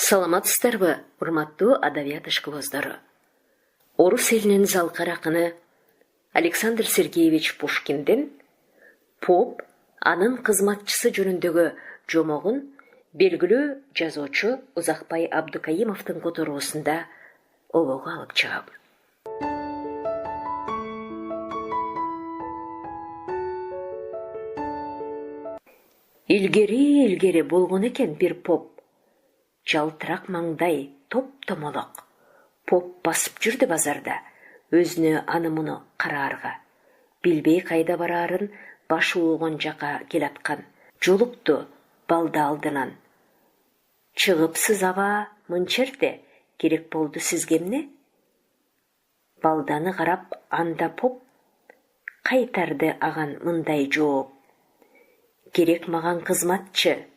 Саламатсыздарбы, урматтуу адабият ишкибоздору. Орус элинин залкар акыны Александр Сергеевич Пушкиндин Поп, анын кызматчысы жөнүндөгү жомогун белгилүү жазуучу Узакбай Абдыкайымовдун которуусунда обого алып чыгам. Илгери болгон экен бир поп. Жалтырак маңдай, топ-томолок. Поп басып жүрдү базарда, өзүнө аны муну караарга. Билбей кайда бараарын башы угон жака келаткан. Жолукту балда алдынан. Чыгыпсыз аба мынчерде, керек болду сизге эмне? Балданы карап анда поп кайтарды аган мындай жооп. Керек маган кызматчы,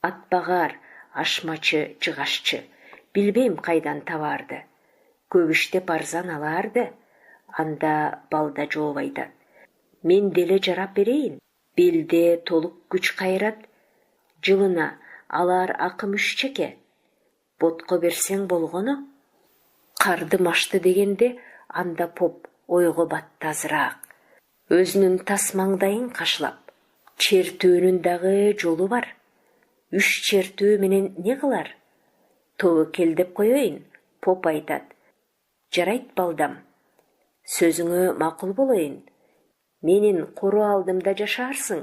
атбагар, ашмачы, жыгашчы, билбейм кайдан табарды. Көп иштеп арзан аларды. Анда балда жооп айтат. Мен деле жарап берейин. Белде толук күч кайрат. Жылына алар акым 3 чеке. Ботко берсең болгону. Карды машты дегенде анда поп ойго батты азыраак. Өзүнүн тас маңдайын кашлап. Чертүүнүн дагы жолу бар. 3 чертүү менен не кылар? Тобокел деп коеюн, поп айтат. Жарайт балдам, сөзүңө макул болоюн. Менин кору алдымда жашарсың,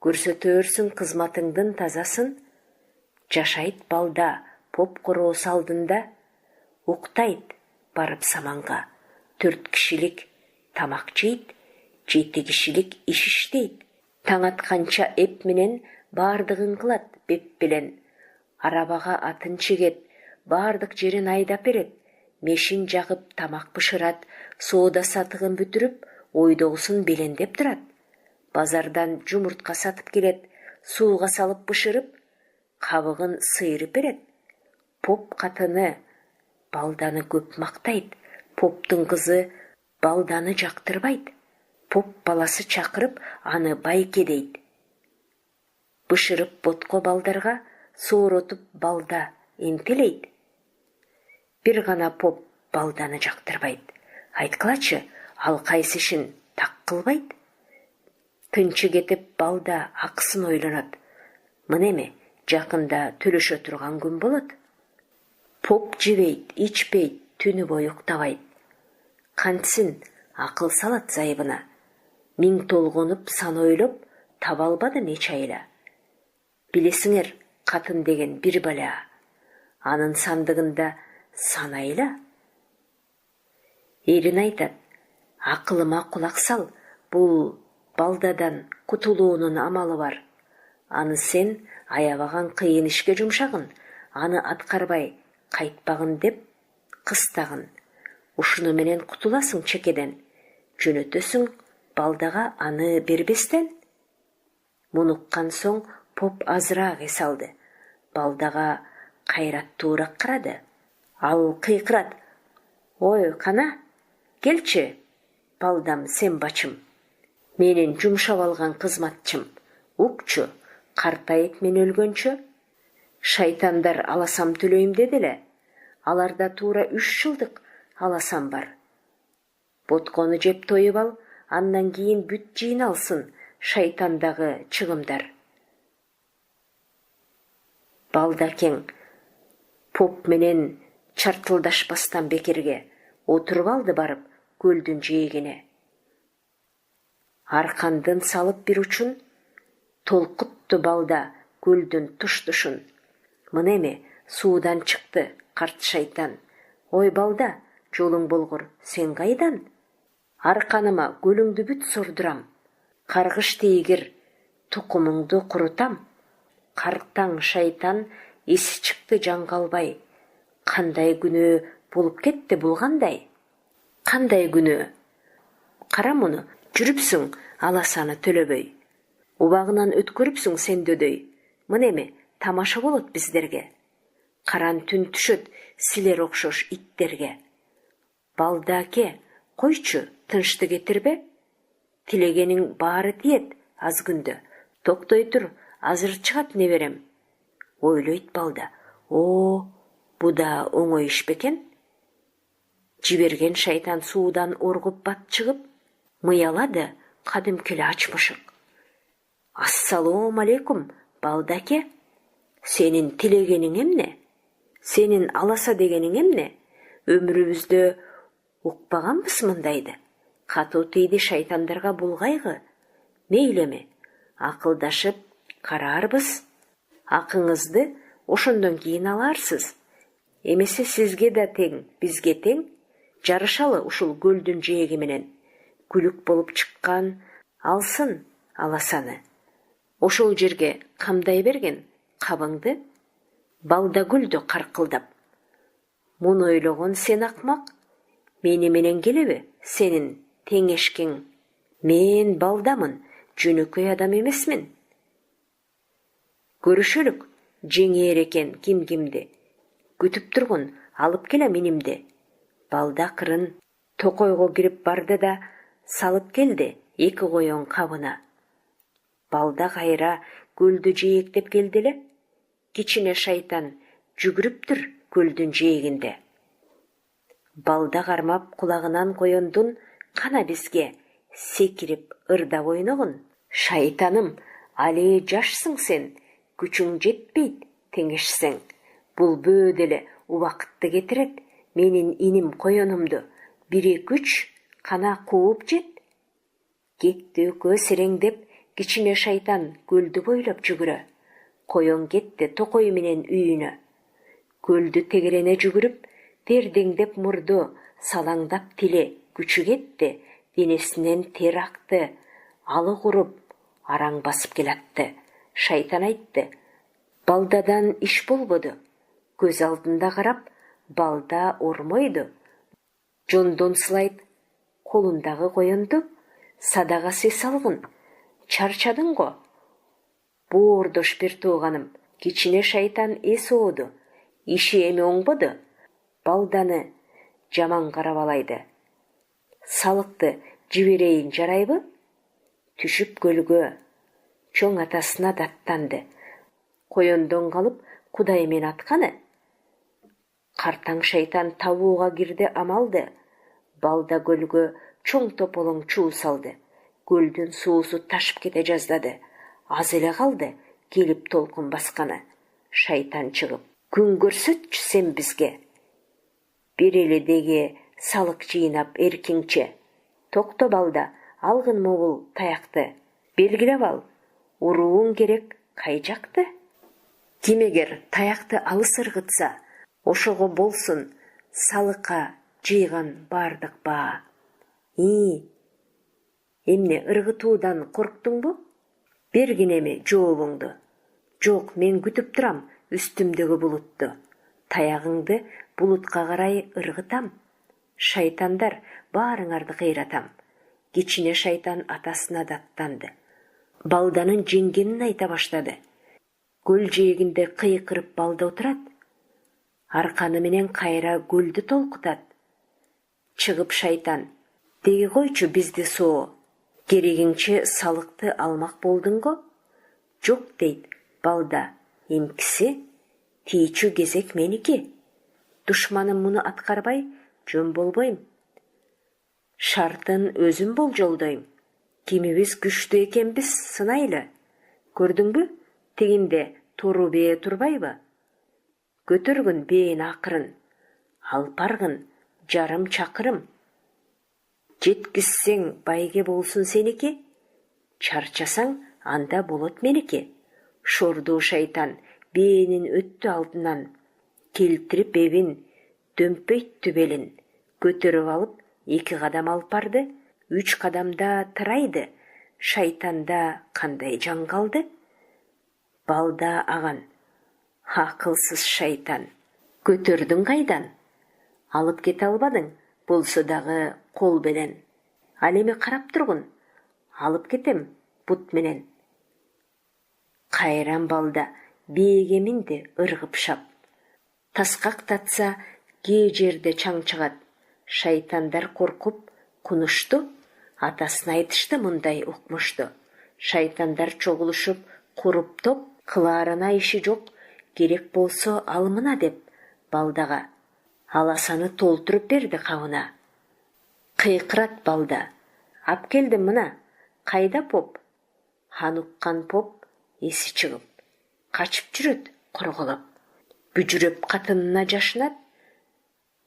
көрсөтөрсүң кызматыңдын тазасын. Жашайт балда поп короосу алдында, уктайт барып саманга. 4 кишилик тамак жейт, 7 кишилик иш иштейт. Таң атканча эп менен бардыгын кылат беп белен. Арабага атын чегет, бардык жерин айдап берет. Мешин жагып тамак бышырат, соода сатыгын бүтүрүп, ойдогусун белендеп турат. Базардан жумуртка сатып келет, сууга салып бышырып, кабыгын сыйрып берет. Поп катыны балданы көп мактайт. Поптун кызы балданы жактырбайт. Поп баласы чакырып, аны байке дейт. Бышырып ботко балдарга сооротуп балда эмпелейт. Бир гана поп балданы жактырбайт. Айткылачы, ал кайсы ишин так кылбайт? Тынчы кетип балда акысын ойлонот. Мына эме жакында төлөшө турган күн болот. Поп жебейт, ичпейт, түнү бою уктабайт. Кантсин акыл салат зайыбына. Миң толгонуп сан ойлоп, таба албады неч айла. Билесиңер, катын деген бир бала. Анын сандыгында сан айла. Эрин айтат, акылыма кулак сал, бул балдадан кутулуунун амалы бар. Аны сен аябаган кыйын ишке жумшагын, аны аткарбай кайтпагын деп кыстагын. Ушуну менен кутуласың чекеден. Жөнөтөсүң балдага аны бербестен. Мунуккан соң поп азыраак эс алды. Балдага кайраттуураак карады. Ал кыйкырат. Ой, кана, келчи, балдам сен бачым. Менин жумшап алган кызматчым. Укчу, картайып мен өлгөнчө. Шайтандар аласам төлөйм деделе. Аларда туура 3 жылдык аласам бар. Боткону жеп тоюп ал, андан кийин бүт жыйналсын шайтандагы чыгымдар. Балдакең поп менен чартылдашпастан бекерге отуруп алды барып көлдүн жээгине. Аркандын салып бир учун толкутту балда көлдүн туш-тушун. Мына эме суудан чыкты карт шайтан. Ой балда, жолуң болгур, сен кайдан? Арканыма көлүңдү бүт сордурам. Каргыш тийгир, тукумуңду курутам. Карттаң шайтан эси чыкты жан калбай. Кандай күнөө болуп кетти бул кандай? Кандай күнөө? Кара муну, жүрүпсүң аласаны төлөбөй. Убагынан өткөрүпсүң сен дөдөй. Мына эме тамаша болот биздерге. Каран түн түшөт силер окшош иттерге. Балда аке, койчу, тынчты кетирбе. Тилегениң баары тиет аз күндө. Токтой тур, азыр чыгат не берем. Ойлойт балда. О, бу да оңой иш бекен. Жиберген шайтан суудан оргуп бат чыгып, мыялады кадимкиле ачмышык. Ассалому алейкум, балдаке. Сенин тилегениң эмне? Сенин аласа дегениң эмне? Өмүрүбүздө укпаганбыз мындайды. Катуу тийди шайтандарга булгайгы. Мейлеме, акылдашып караарбыз. Акыңызды ошондон кийин аларсыз. Эмесе сизге да тең, бизге тең. Жарышалы ушул көлдүн жээги менен. Күлүк болуп чыккан алсын аласаны. Ошол жерге камдай берген кабыңды. Балда күлдү каркылдап. Муну ойлогон сен акмак. Мени менен келеби сенин теңешкең? Мен балдамын, жөнөкөй адам эмесмин. Көрүшөлүк, жеңээр экен ким-кимди. Күтүп тургун, алып келе минимди. Балда кырын токойго кирип барды да салып келди 2 коён кабына. Балда кайра көлдү жээктеп келди эле. Кичине шайтан жүгүрүптүр көлдүн жээгинде. Балда кармап кулагынан коёндун кана бизге секирип ырдап ойногун. Шайтаным, али жашсың сен, күчүң жетпейт теңешсең. Бул бөөдө эле убакытты кетирет. Менин иним коёнумду 1-2-3 кана кууп жет. Кетти экөө сереңдеп, кичине шайтан көлдү бойлоп жүгүрө. Коён кетти токой менен үйүнө. Көлдү тегерене жүгүрүп, тердеңдеп мурду, салаңдап тили күчү кетти. Денесинен тер акты, алы куруп, араң басып келатты. Шайтан айтты: балдадан иш болбоду. Көз алдында карап, балда ормойду. Жондон сылайт колундагы коёнду. Садага сый салгын. Чарчадың го? Боордош бир тууганым. Кичине шайтан эс ооду. Иши эми оңбоду. Балданы жаман карабалайды. Салыкты жиберейин жарайбы? Түшүп көлгө. Чоң атасына даттанды. Коёндон калып Кудай мен атканы. Картаң шайтан табууга кирди амалды. Балда көлгө чоң тополоң чуу салды. Көлдүн суусу ташып кете жаздады. Аз эле калды келип толкун басканы. Шайтан чыгып: күн көрсөтчү сен бизге. Бир эле деги салык жыйнап эркиңче. Токто балда, алгын могул таякты. Белгилеп ал, урууң керек кай жакты? Ким эгер таякты алыс ыргытса, ошого болсун салыкка жыйган бардык баа. Эмне, ыргытуудан корктуңбу? Бергин эми жообуңду. Жок, мен күтүп турам үстүмдөгү булутту. Таягыңды булутка карай ыргытам. Шайтандар, баарыңарды кыйратам. Кичине шайтан атасына даттанды. Балданын жеңгенин айта баштады. Көл жээгинде кыйкырып балда отурат. Арканы менен кайра көлдү толкутат. Чыгып шайтан: деги койчу бизди соо. Керегиңче салыкты алмак болдуң го? Жок дейт балда. Эмкиси тийчү кезек меники. Душманым муну аткарбай жөн болбойм. Шартын өзүм болжолдойм. Кимибиз күчтүү экенбиз сынайлы. Көрдүңбү? Тегинде тору бээ турбайбы? Көтөргүн бээни акырын. Алпаргын жарым чакырым. Жеткизсең байге болсун сеники. Чарчасаң анда болот меники. Шордуу шайтан бээнин өттү алдынан. Келтирип эбин, дөмпөйттү белин. Көтөрүп алып 2 кадам алпарды, 3 кадамда тырайды. Шайтанда кандай жан калды? Балда аган: акылсыз шайтан, көтөрдүң кайдан? Алып кете албадың, болсо дагы кол менен. Ал эми карап тургун, алып кетем бут менен. Кайран балда бээге минди ыргып шап. Таскактатса кээ жерде чаң чыгат. Шайтандар коркуп кунушту. Атасына айтышты мындай укмушту. Шайтандар чогулушуп куруп топ, кылаарына иши жок, керек болсо ал мына деп балдага аласаны толтуруп берди кабына. Кыйкырат балда. Ап келдим мына. Кайда поп? Аны уккан поп эси чыгып, качып жүрөт корголоп. Бүжүрөп катынына жашынат.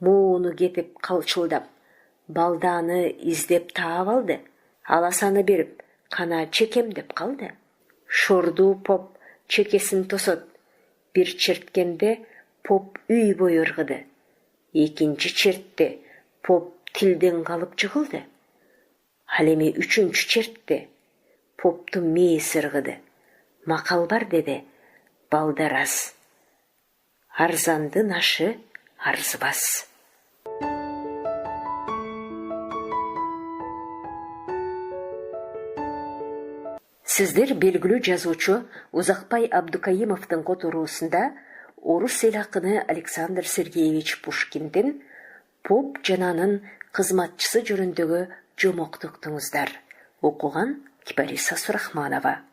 Мууну кетип калчылдап, балданы издеп таап алды. Аласаны берип, кана чекем деп калды. Шордуу поп чекесин тосот. Бир черткенде поп үй бою ыргыды. Экинчи чертте поп тилден калып жыгылды. Ал эми үчүнчү чертте поптун мээси ыргыды. Макал бар деди балдарас. Арзандын ашы арзыбас. Сиздер белгилүү жазуучу Узакбай Абдукаимовдун которуусунда орус эл акыны Александр Сергеевич Пушкиндин поп жана анын кызматчысы жөнүндөгү жомокту уктуңуздар. Окуган Кипариса Сурахманова.